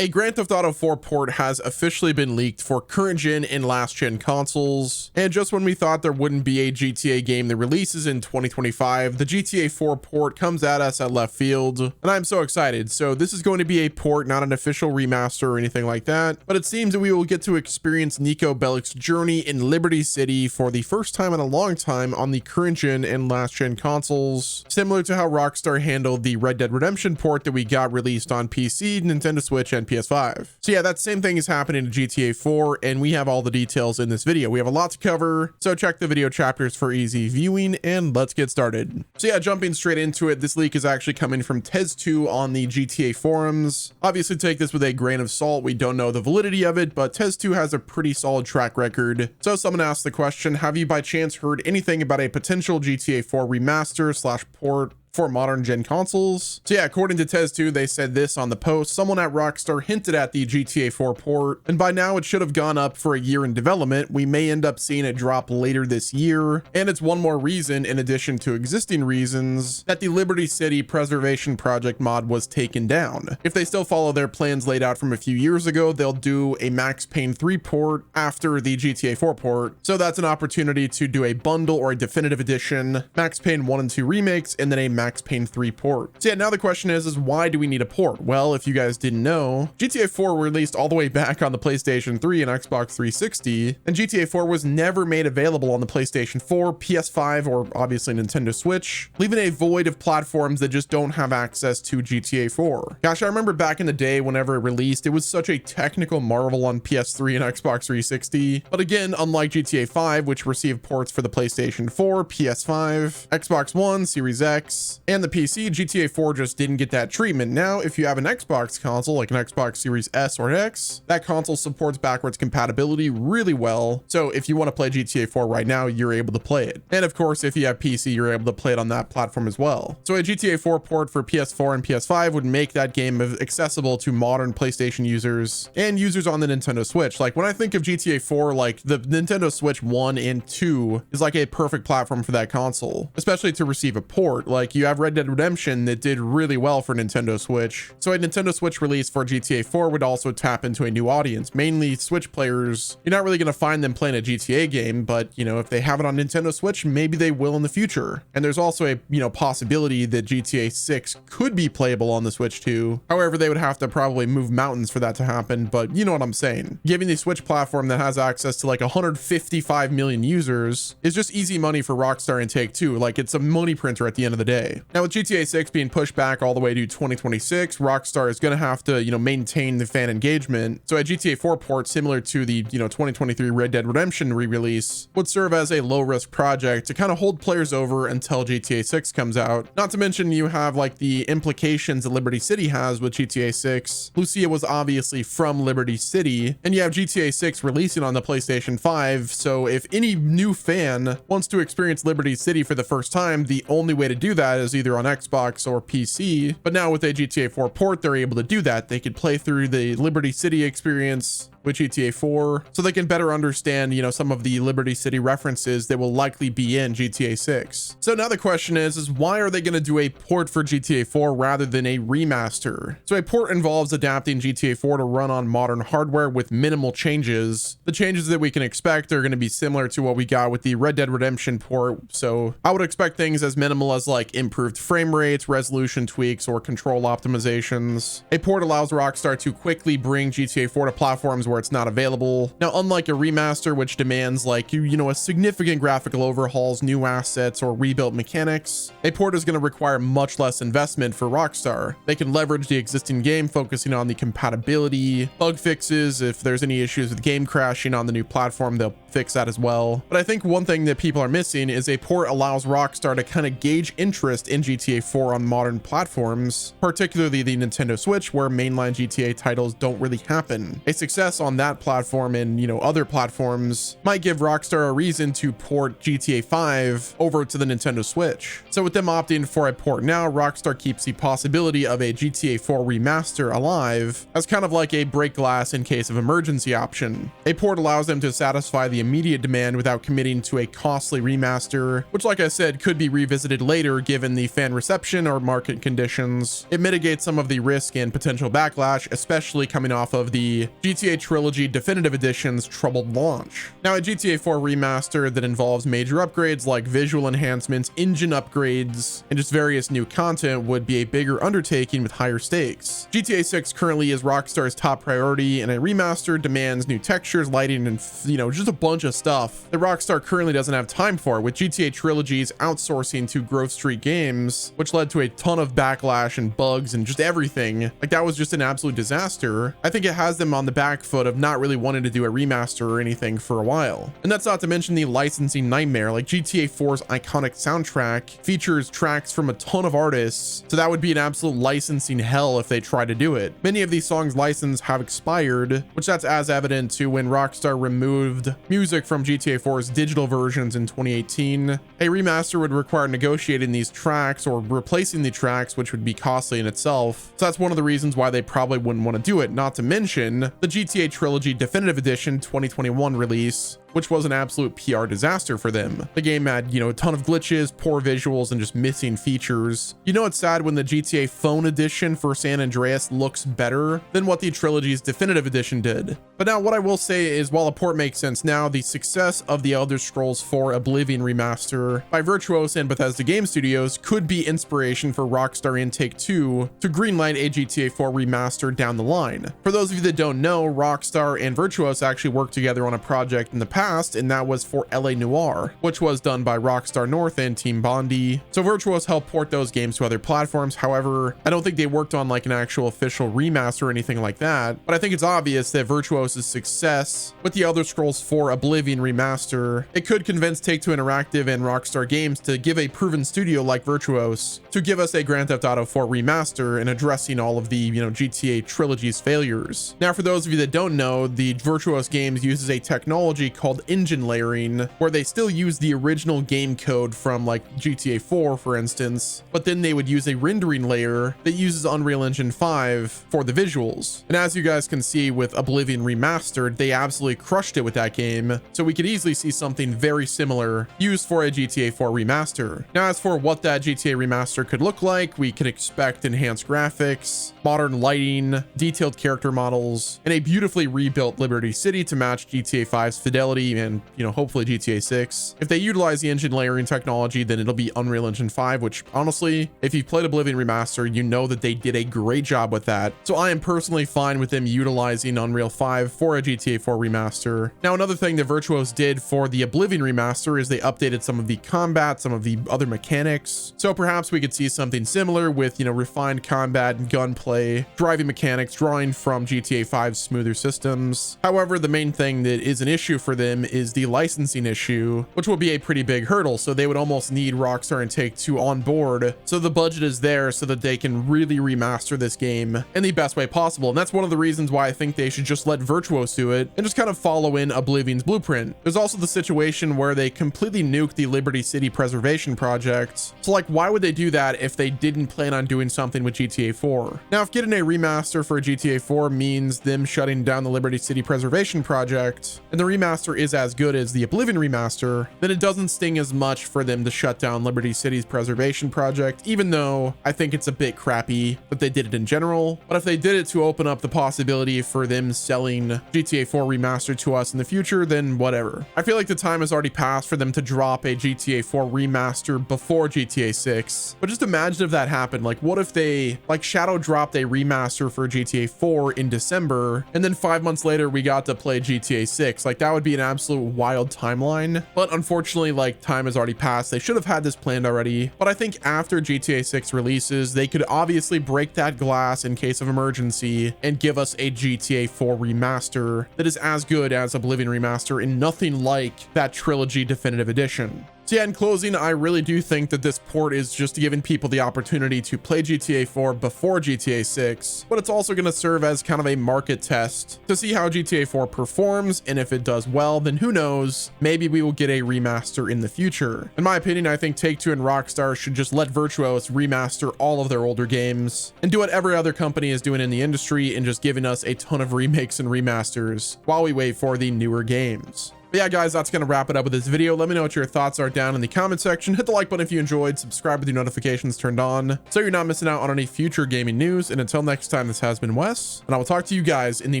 A Grand Theft Auto 4 port has officially been leaked for current gen and last gen consoles, and just when we thought there wouldn't be a GTA game that releases in 2025, the GTA 4 port comes at us at left field, and I'm so excited. So this is going to be a port, not an official remaster or anything like that, but it seems that we will get to experience Niko Bellic's journey in Liberty City for the first time in a long time on the current gen and last gen consoles, similar to how Rockstar handled the Red Dead Redemption port that we got released on PC, Nintendo Switch, and PS5. So yeah, that same thing is happening to GTA 4, and we have all the details in this video. We have a lot to cover, so check the video chapters for easy viewing, and let's get started. So yeah, jumping straight into it, this leak is actually coming from Tez2 on the GTA forums. Obviously take this with a grain of salt. We don't know the validity of it, but Tez2 has a pretty solid track record. So someone asked the question, have you by chance heard anything about a potential GTA 4 remaster / port for modern gen consoles? So yeah, according to Tez2, they said this on the post. Someone at Rockstar hinted at the GTA 4 port, and by now it should have gone up for a year in development. We may end up seeing it drop later this year, and it's one more reason, in addition to existing reasons, that the Liberty City Preservation Project mod was taken down. If they still follow their plans laid out from a few years ago, they'll do a Max Payne 3 port after the GTA 4 port. So that's an opportunity to do a bundle or a definitive edition, Max Payne 1 and 2 remakes, and then a Max Payne 3 port. So yeah, now the question is why do we need a port? Well, if you guys didn't know, GTA 4 released all the way back on the PlayStation 3 and Xbox 360, and GTA 4 was never made available on the PlayStation 4, PS5, or obviously Nintendo Switch, leaving a void of platforms that just don't have access to GTA 4. Gosh, I remember back in the day whenever it released, it was such a technical marvel on PS3 and Xbox 360. But again, unlike GTA 5, which received ports for the PlayStation 4, PS5, Xbox One, Series X, and the PC, GTA 4 just didn't get that treatment. Now, if you have an Xbox console, like an Xbox Series S or X, that console supports backwards compatibility really well. So if you want to play GTA 4 right now, you're able to play it. And of course, if you have PC, you're able to play it on that platform as well. So a GTA 4 port for PS4 and PS5 would make that game accessible to modern PlayStation users and users on the Nintendo Switch. Like when I think of GTA 4, like the Nintendo Switch 1 and 2 is like a perfect platform for that console, especially to receive a port. Like you have Red Dead Redemption that did really well for Nintendo Switch. So a Nintendo Switch release for GTA 4 would also tap into a new audience, mainly Switch players. You're not really going to find them playing a GTA game, but you know, if they have it on Nintendo Switch, maybe they will in the future. And there's also a, you know, possibility that GTA 6 could be playable on the Switch too. However, they would have to probably move mountains for that to happen, but you know what I'm saying. Giving the Switch platform that has access to like 155 million users is just easy money for Rockstar and Take-Two. Like it's a money printer at the end of the day. Now with GTA 6 being pushed back all the way to 2026, Rockstar is going to have to, you know, maintain the fan engagement. So a GTA 4 port similar to the, you know, 2023 Red Dead Redemption re-release would serve as a low risk project to kind of hold players over until GTA 6 comes out. Not to mention you have like the implications that Liberty City has with GTA 6. Lucia was obviously from Liberty City, and you have GTA 6 releasing on the PlayStation 5. So if any new fan wants to experience Liberty City for the first time, the only way to do that is either on Xbox or PC. But now with a GTA 4 port, they're able to do that. They could play through the Liberty City experience with GTA 4 so they can better understand, you know, some of the Liberty City references that will likely be in GTA 6. So now the question is why are they going to do a port for GTA 4 rather than a remaster? So a port involves adapting GTA 4 to run on modern hardware with minimal changes. The changes that we can expect are going to be similar to what we got with the Red Dead Redemption port. So I would expect things as minimal as like improved frame rates, resolution tweaks, or control optimizations. A port allows Rockstar to quickly bring GTA 4 to platforms where it's not available. Now, unlike a remaster, which demands like, you know, a significant graphical overhauls, new assets, or rebuilt mechanics, a port is going to require much less investment for Rockstar. They can leverage the existing game, focusing on the compatibility, bug fixes. If there's any issues with game crashing on the new platform, they'll fix that as well. But I think one thing that people are missing is a port allows Rockstar to kind of gauge interest in GTA 4 on modern platforms, particularly the Nintendo Switch, where mainline GTA titles don't really happen. A success on that platform and, you know, other platforms might give Rockstar a reason to port GTA 5 over to the Nintendo Switch. So with them opting for a port now, Rockstar keeps the possibility of a GTA 4 remaster alive as kind of like a break glass in case of emergency option. A port allows them to satisfy the the immediate demand without committing to a costly remaster, which, like I said, could be revisited later given the fan reception or market conditions. It mitigates some of the risk and potential backlash, especially coming off of the GTA Trilogy Definitive Edition's troubled launch. Now, a GTA 4 remaster that involves major upgrades like visual enhancements, engine upgrades, and just various new content would be a bigger undertaking with higher stakes. GTA 6 currently is Rockstar's top priority, and a remaster demands new textures, lighting, and just a bunch of stuff that Rockstar currently doesn't have time for, with GTA Trilogy's outsourcing to Grove Street Games, which led to a ton of backlash and bugs and just everything. Like, that was just an absolute disaster. I think it has them on the back foot of not really wanting to do a remaster or anything for a while. And that's not to mention the licensing nightmare. Like, GTA 4's iconic soundtrack features tracks from a ton of artists, so that would be an absolute licensing hell if they try to do it. Many of these songs' license have expired, which that's as evident to when Rockstar removed music from GTA 4's digital versions in 2018. A remaster would require negotiating these tracks or replacing the tracks, which would be costly in itself. So that's one of the reasons why they probably wouldn't want to do it, not to mention the GTA Trilogy Definitive Edition 2021 release, which was an absolute PR disaster for them. The game had, a ton of glitches, poor visuals, and just missing features. It's sad when the GTA Phone Edition for San Andreas looks better than what the trilogy's Definitive Edition did. But now what I will say is, while a port makes sense now, the success of the Elder Scrolls 4 Oblivion remaster by Virtuos and Bethesda Game Studios could be inspiration for Rockstar and Take-Two to greenlight a GTA 4 remaster down the line. For those of you that don't know, Rockstar and Virtuos actually worked together on a project in the past, and that was for LA Noire, which was done by Rockstar North and Team Bondi. So Virtuos helped port those games to other platforms. However, I don't think they worked on like an actual official remaster or anything like that, but I think it's obvious that Virtuos' success with the Elder Scrolls 4 Oblivion remaster, it could convince Take-Two Interactive and Rockstar Games to give a proven studio like Virtuos to give us a Grand Theft Auto 4 remaster and addressing all of the, GTA Trilogy's failures. Now, for those of you that don't know, the Virtuos games uses a technology called engine layering, where they still use the original game code from like GTA 4, for instance, but then they would use a rendering layer that uses Unreal Engine 5 for the visuals. And as you guys can see with Oblivion Remastered, they absolutely crushed it with that game, so we could easily see something very similar used for a GTA 4 remaster. Now, as for what that GTA remaster could look like, we could expect enhanced graphics, modern lighting, detailed character models, and a beautifully rebuilt Liberty City to match GTA 5's fidelity and, hopefully GTA 6. If they utilize the engine layering technology, then it'll be Unreal Engine 5, which honestly, if you've played Oblivion Remastered, you know that they did a great job with that. So I am personally fine with them utilizing Unreal 5 for a GTA 4 remaster. Now, another thing that Virtuos did for the Oblivion remaster is they updated some of the combat, some of the other mechanics. So perhaps we could see something similar with, refined combat and gunplay, driving mechanics, drawing from GTA 5's smoother systems. However, the main thing that is an issue for them is the licensing issue, which will be a pretty big hurdle. So they would almost need Rockstar and Take-Two on board, so the budget is there so that they can really remaster this game in the best way possible. And that's one of the reasons why I think they should just let Virtuos do it and just kind of follow in Oblivion's blueprint. There's also the situation where they completely nuked the Liberty City preservation project. So like, why would they do that if they didn't plan on doing something with GTA 4? Now, if getting a remaster for GTA 4 means them shutting down the Liberty City preservation project, and the remaster is as good as the Oblivion remaster, then it doesn't sting as much for them to shut down Liberty City's preservation project, even though I think it's a bit crappy that they did it in general. But if they did it to open up the possibility for them selling GTA 4 remastered to us in the future, then whatever. I feel like the time has already passed for them to drop a GTA 4 remaster before GTA 6. But just imagine if that happened. Like, what if they shadow dropped a remaster for GTA 4 in December, and then 5 months later we got to play GTA 6? Like, that would be an absolute wild timeline. But unfortunately, time has already passed. They should have had this planned already. But I think after GTA 6 releases, they could obviously break that glass in case of emergency and give us a GTA 4 remaster that is as good as Oblivion Remaster and nothing like that Trilogy Definitive Edition. So yeah, in closing, I really do think that this port is just giving people the opportunity to play GTA 4 before GTA 6, but it's also going to serve as kind of a market test to see how GTA 4 performs, and if it does well, then who knows, maybe we will get a remaster in the future. In my opinion, I think Take-Two and Rockstar should just let Virtuos remaster all of their older games and do what every other company is doing in the industry and just giving us a ton of remakes and remasters while we wait for the newer games. But yeah, guys, that's going to wrap it up with this video. Let me know what your thoughts are down in the comment section. Hit the like button if you enjoyed, subscribe with your notifications turned on so you're not missing out on any future gaming news. And until next time, this has been Wes, and I will talk to you guys in the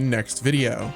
next video.